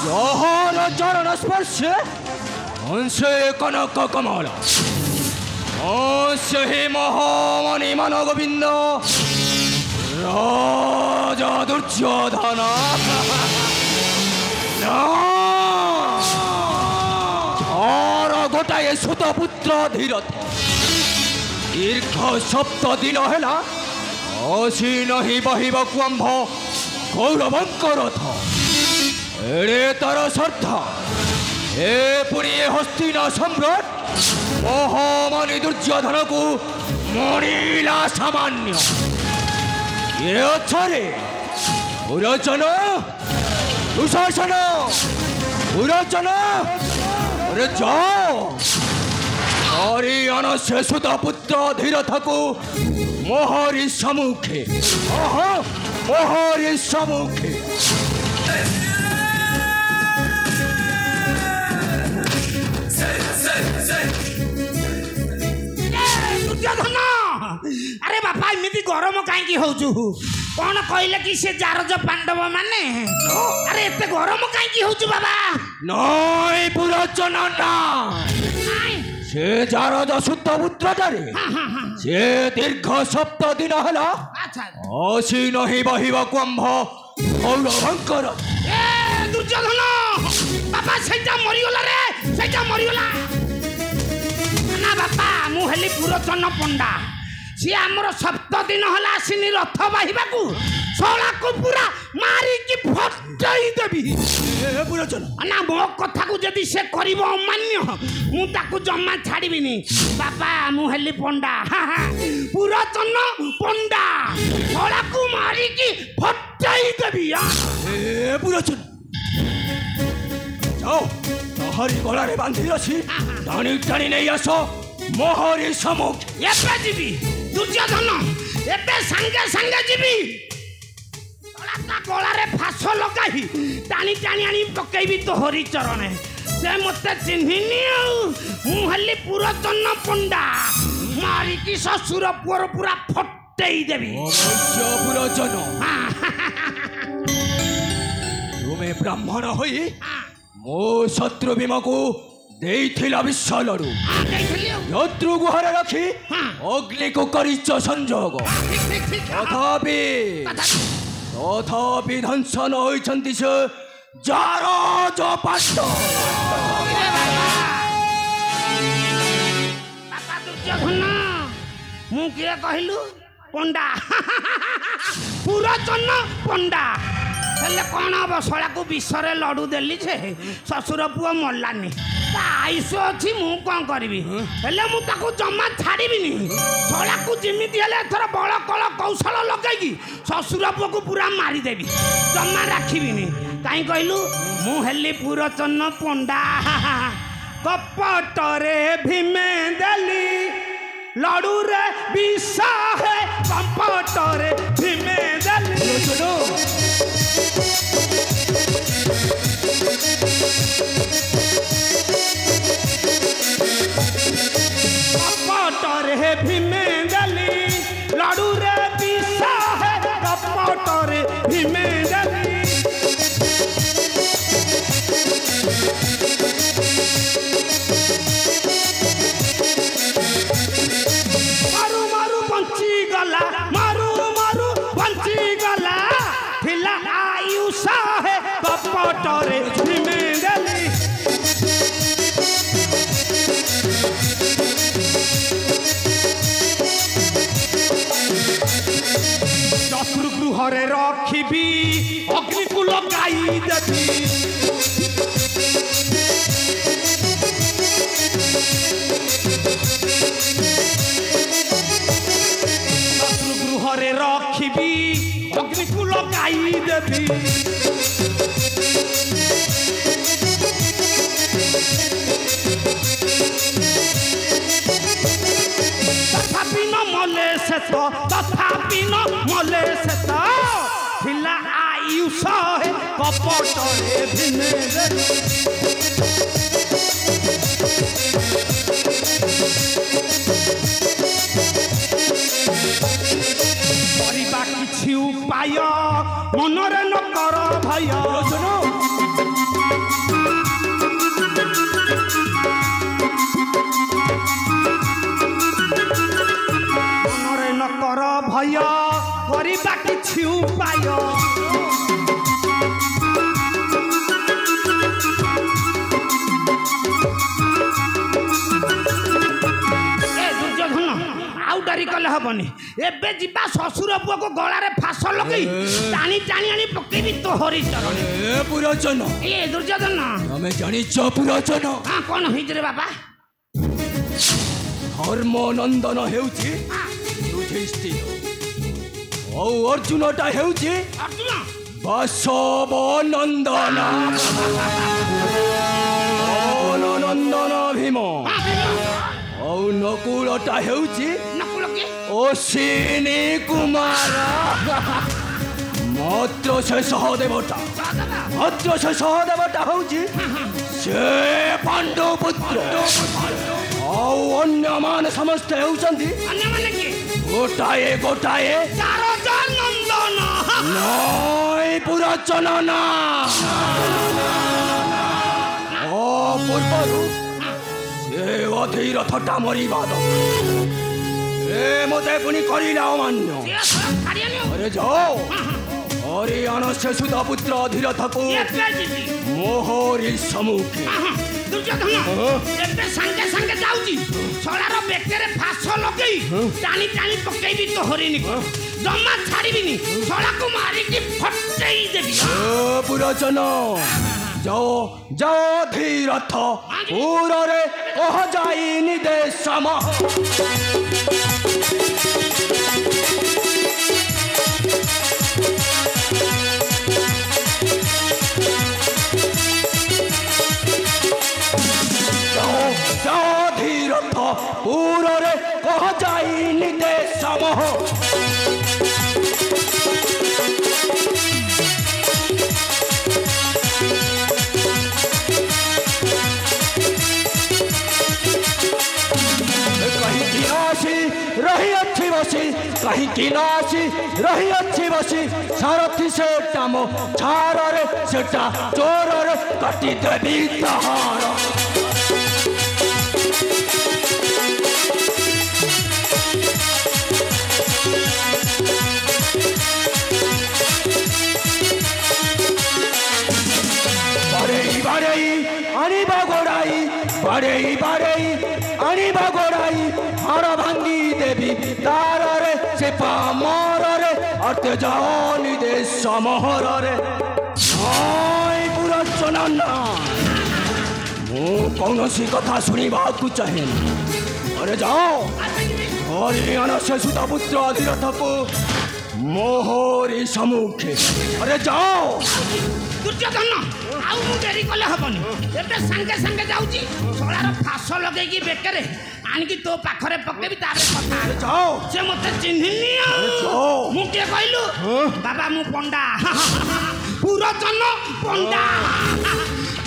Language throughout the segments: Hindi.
जहर चरण स्पर्श अंशे कनक कमल हे महामणि मन गोविंद राजा दुर्योधन और गोटाए सुतपुत्र धीरथ दीर्घ सप्त दिन है असी नहीं बहिबकु आंभ गौरवंकर एड़े तार श्रद्धा ए पुणी हस्तिना सम्राट महामणि दुर्योधन को मणिला सामान्य ये अच्छे पुरचन दुशासन पुरचन अरे जाओ हरियाणा से सुतपुत्र धीरथ को मोहरी सम्मुखे मोहरी सम्मुखे अरे बापा इमिति गरम कहीं होजु कौन कहले कि से जारज पांडव माने अरे एते गरम कहीं होजु बाबा नय पुरचन ना से जारज सुतपुत्र रे से दीर्घ सप्त दिन हला असी नहीं बहिबकु आंभ गौरवंकर ए दुर्योधन बाबा सेटा मरिगला रे सेटा मरिगला ना बापा मु हेली पुरचन पंडा सी आमर सप्त दिन हला आसिनी रथ बाहिबाकू सोला को पूरा मारी की फटई देबी पुरचन ना मो कथा को जदी से करिवो अमान्य मु ताकू जम्मा छाड़ीबिनी बापा मु हेली पंडा पुरचन पंडा सोला को मारी की फटई देबी ए पुरचन जाओ तहारी गला रे बांधी अछि टाणी टाणी नहीं आसो मोहरी सम्मुख एबे जीबी दुर्योधन एबे संगे संगे जीबी ता गला रे फास लगाई टाणी टाणी आनी पकेबी तो हरि चरण से मते चिन्हिनी मु हल्ली पुरचन पंडा मारी की ससुर पुर पूरा फटई देबी पुरचन तुम्हें ब्राह्मण होई मो शत्रु भीम को देइथिला विश्व लड़ू शत्रु गुहार रखी अग्नि को करिच संजोग तथापि तथापि ध्वंस न होइछन्ति से जारज पांडव दुर्योधन मु किए कहलु पंडा पुरचन पंडा हेले कौन हम शला को विषरे लड़ू देली छे ससुर पुओ मरलानी आयुष अच्छी मु कौन करी हेले मु ताकू जम्मा छाड़ीबिनी शला को जिमिति हेले एथर बड़ कल कौशल लगेगी ससुर पुओ को पूरा मारिदेवी जम्मा राखिबिनी कहीं कहलु मु हेली पुरचन पंडा कपटरे भीमे देली लड़ू रे विष है कपटरे भीमे देली कपटर है भीमे दली लड़ू रे विष है कपटर भीमे दली मारू मारू बंची गला मारू मारू बंची गला थिला आयुष है कपटर भीमे दली गृहरे रखी अग्नि को लगाई देवी गृहरे रखी अग्नि को लगाई देवी तथापि न मले से तथापि न मले से थिला आयुष है कपटरे भीमे छिउ पाय मनरे न कर भय मनरे न कर भय करबा किछि उपाय आउटारी कले हबनी एबे जिबा ससुर पुआ को गळारे फास लगई टाणी टाणी आनी पकेबी तो हरि चरण ए पुरचन ए दुर्योधन हमें जानी छ पुरचन हां कोन होई रे बाबा धर्मनंदन हेउची युधिष्ठिर ओ अर्जुनटा हेउची अर्जुन बसवनंदन नंदन भीम औ नकुलटा हेउची नकुल के अश्विनी कुमार मात्र से सहदेवटा हूँ से पांडु पुत्र अन्य मान समस्ते होउचंदी गोटाए गोटाए नंदन नय पुरचन ना ओ पूर्वरु से अधीर थटा मरीबाद ए मते पुनी करिला अमान्य अरे जाओ हरियाणा से सुधा पुत्र अधीरथ को मोहरी सम्मुखे दुर्योधन एबे संगे संगे जाउची छळार बेकेरे फास लगई टाणी टाणी पकेबी तो हरिनी जम्मा छाड़ीबिनी छळा को मारी की फटई देबी ओ पुरचन जाओ जाओ धीरथ पूरा रे कह जाई निदेशम जाओ धीरथ पूरा रे कह जाई निदेशम रही अच्छी बसी कहीं किनासी रही अच्छी बसी सारथी से टामो छार रे सेटा चोर रे कटी देवी तहार बारेई बारेई आनी बागोड़ाई बारेई बारेई आनी बागोड़ाई हार भांगी देवी तार रे से पामर रे अर्थ जाओ निदेश समहर रे नय पुरचन ना मु कौनसी कथा सुनिबाकु चाहे अरे जाओ हरियाणा से सुधा पुत्र अधीरथ को मोहरी सम्मुखे अरे जाओ दुर्योधन आउ मु देरी कले हबनी एबे संगे संगे जाउची छळार फास लगई की बेकेरे आनिकी तो पाखरे पकेबी तारे कथा जाओ से मते चिन्हिनी मु के कहलु बाबा मु पंडा पुरचन पंडा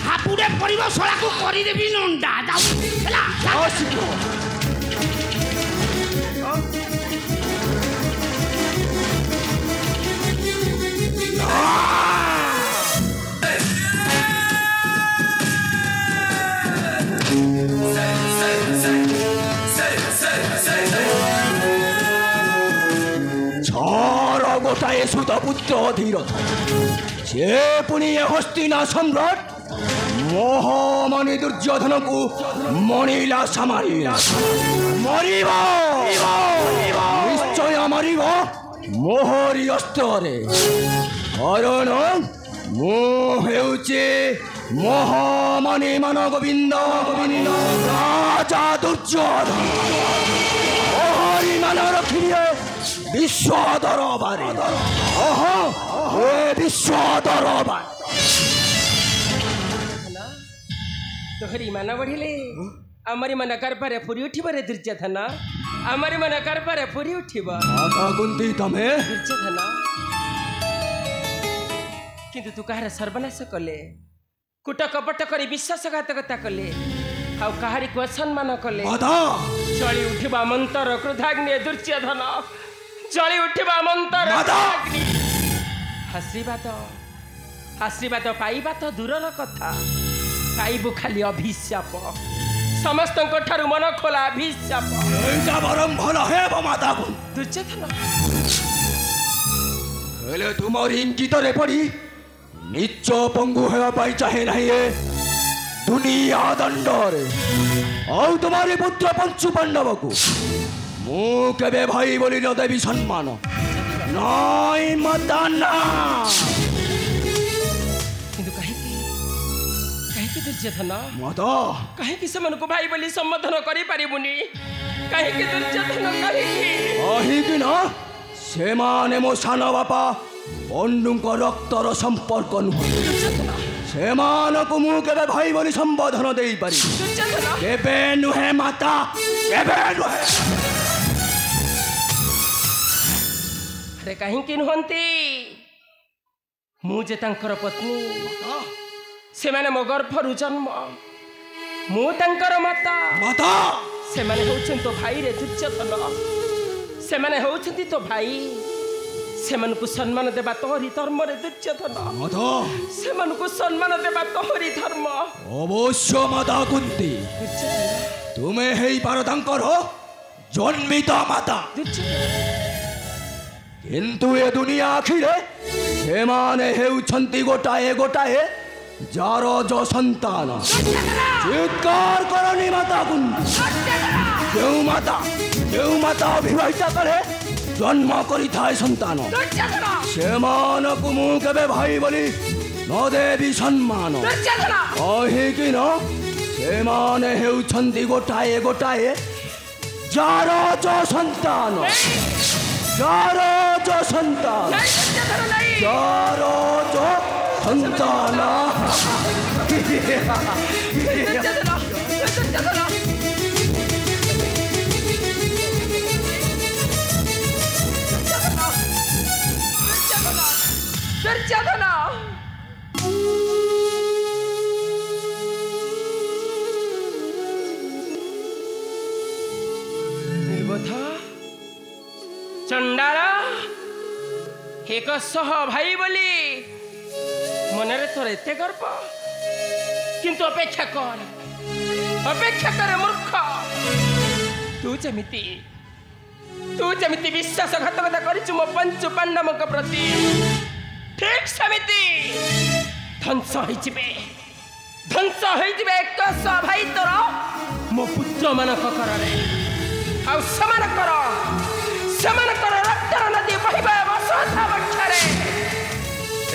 हापुडे परिव छळा को करि देबी नंडा जाउ हला जाओ सिको गोटाए सुधा पुत्र अधीरथ से पुणी हस्तिना सम्राट मोहमणि दुर्योधन को मणिला समारिला मरिब निश्चय मरिब मोहरी अस्त्रे कारण मु हेउचे मोहमणि मन गोविंद राजा दुर्योधन मोहरी मान रखिए विश्व दरबार विश्व दरबार तोहरी मन बढ़िले आमरी मन करपारे पुरी उठिब रे दुर्योधन आमरी मन करपारे पुरी उठिब कुंती तमे दुर्योधन किंतु तू कहार सर्वनाश कले कुट कपट करी विश्वासघातकता कले आउ कहारी को असम्मान कले चली उठिबा मंतर क्रोधाग्नि दुर्योधन जली उठिबा मंतर माता! आशीर्वाद आशीर्वाद पाइबा तो दूरर कथा पाइबु खाली अभिशाप समस्त मन खोला अभिशाप एटा बरम भल हेब माता को दुर्योधन हेले तुमर इंगित रे पड़ी निच पंगु हेबा पाई चाहे नहीं ए दुनिया दंडरे औ तुम्हारे पुत्र पंचु पांडव को मु केबे भाई बोली न देवी सम्मान नाई माता ना किंतु कहीं दुर्योधन माता कहीं से मन को भाई बोली संबोधन करि परिबुनी कहीं दुर्योधन कहीं कि ना से माने मो सान बापा बंधु रक्तर संपर्क नुह से मानक मु केबे भाई बोली संबोधन देई पारि केबे नुहे माता केबे नुहे अरे कहीं नुहंती मुझे तांकर पत्नी से माने मो गर्भरु जन्म मु तांकर माता माता से माने होछन तो भाई रे दुर्योधन से माने होछन तो भाई से मन को सम्मान देबा तोहरी धर्म रे दुर्योधन माता से मन को सम्मान देबा तोहरी धर्म अवश्य माता कुंती तुम्हें हेई पार तांकर जन्मित माता किंतु ए दुनिया आखिरे से माने हेउछंती गोटाए गोटाए जार जो संतान चित्कार करनी माता कुंती जो माता अभिवाहिता करे जन्म करी थाए संतान से मानक मु केबे भाई बोली न देवी सम्मान कही कि न से माने हेउछंती गोटाए गोटाए जार जो संतान जार जो संतान जार जो संतान दुर्योधन निर्बोध चंडाला एक सह भाई बोली मनरे तोर एते गर्व किंतु अपेक्षा कर मूर्ख तू जमिति विश्वासघातकता करिछु मो पंच पांडवक प्रति ठीक समिति ध्वंस होइजिबे एक सह भाई तोर मो पुत्र मानक कररे आ सेमानकर रक्तर नदी बहिबा बसथा बक्षरे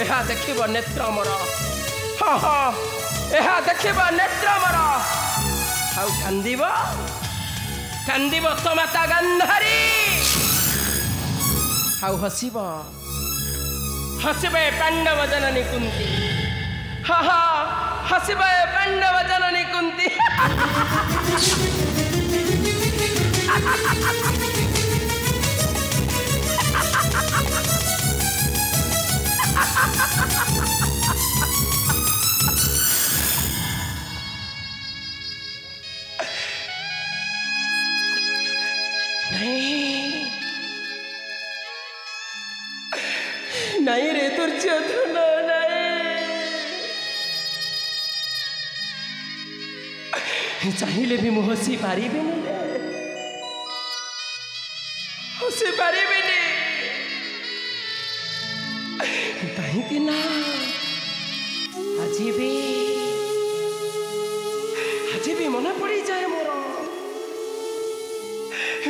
एहा देखिब नेत्र मोर हाँ एहा देखिब नेत्र मोर आउ कांदिब तो माता गांधारी आउ हसिबे पांडव जननी कुंती हसिबे पांडव जननी कुंती नहीं रे दुर्योधन नहीं चाहिए भी मुँह हसी पारी भी नहीं हसी पारी भी नहीं कहीं ना आज भी मन पड़ी जाए मोर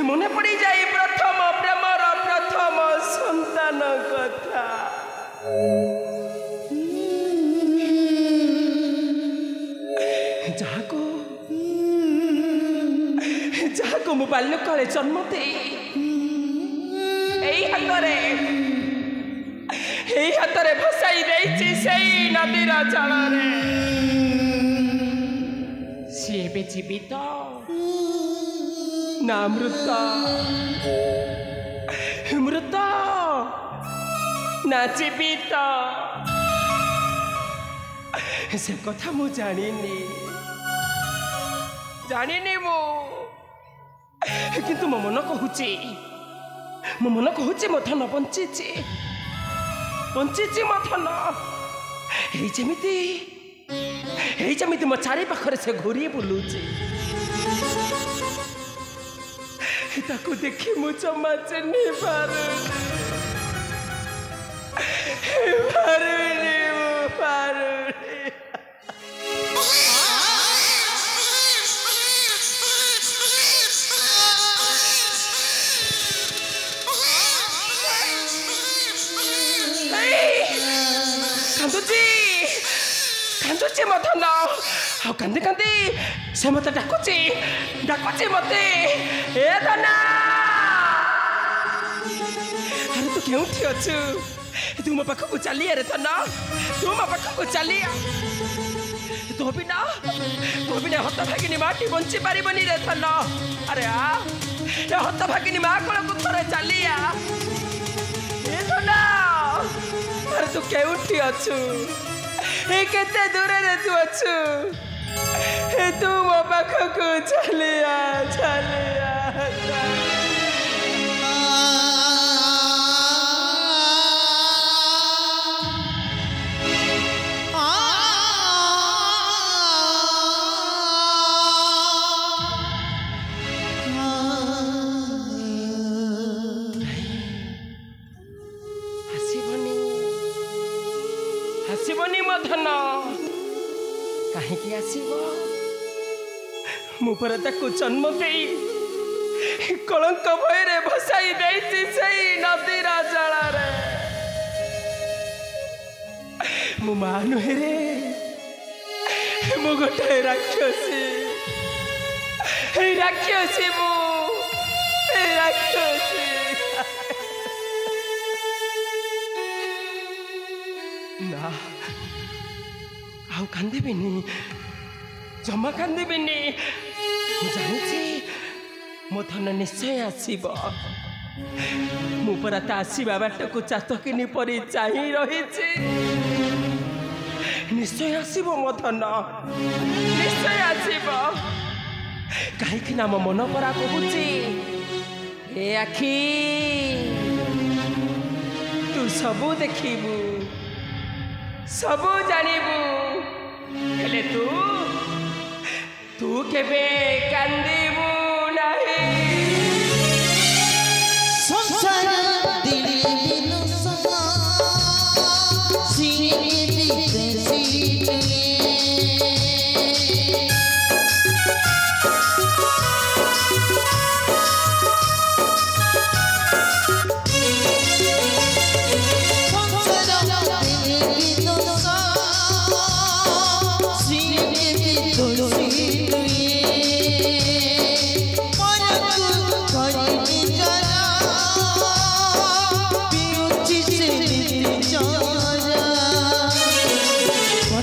मन पड़ी जाए प्रथम प्रेमर प्रथम संतान कथा जहाको मु बाल्य काले जन्म दे हाथ भसाई देछि सेई नदीर जल सी भी जीवित ना मृत ना जीवित से कथा मु जानिनी मु किंतु मो मन कहूची मो मन कहूँ मो धन बंची मो धन जमी मो चारि पाखरे से घूरी बुलूची ताकू देखी मु जमा चिन्ह पारुनी कांदुची मो धन आ कांदी कांदी से मत डाकुची मते ए धना अरे तू केउठी अछु तू मो पाखा को चली रे धना तू मो पाखा को चली तो बिना हत भागिनी माटी बंची पारिबनी रे धना अरे आ ए हत भागिनी मा कोल को थरे चली आ ए धना अरे तू केउठी अछु ए केते दूर रे तू अछु ए तू मो पाखको चलिया हसीबनी मो धन कहीं आसब मुझे ताकू जन्म दे कलंक भयरे भसाई देती सही नदी जल मो माँ नुहे रे मो गोटे राक्षसी मु राक्षसी ना आउ कांदिबिनी जमा कांदिबिनी जानी मो धन निश्चय आसब मुझे ता आसवा बाट को चातकिनी परी चाही रही निश्चय आसब मो धन निश्चय आसब कहीं मो मन परा कहूची ए आखि तू सबू देखिबू सबू जानबू हेले तू केबे कांदिबू नाही संसार दिल बिनु सगा सीने दिते सीने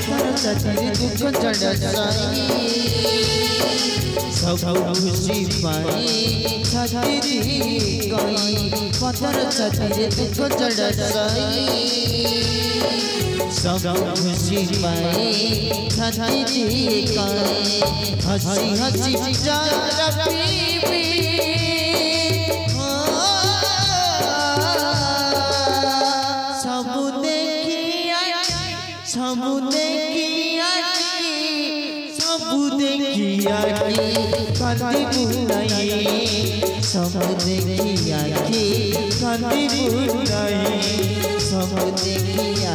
दुख जड़साई सब खुशी पाई छाती गई पत्थर छाती दुख जड़साई सब खुशी पाई छाती गई हंसी हंसी जारा पीपी सब देखिया कांदी बुनाई सब देखिया कांदी बुनाई सब देखिया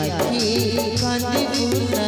कांदी बुनाई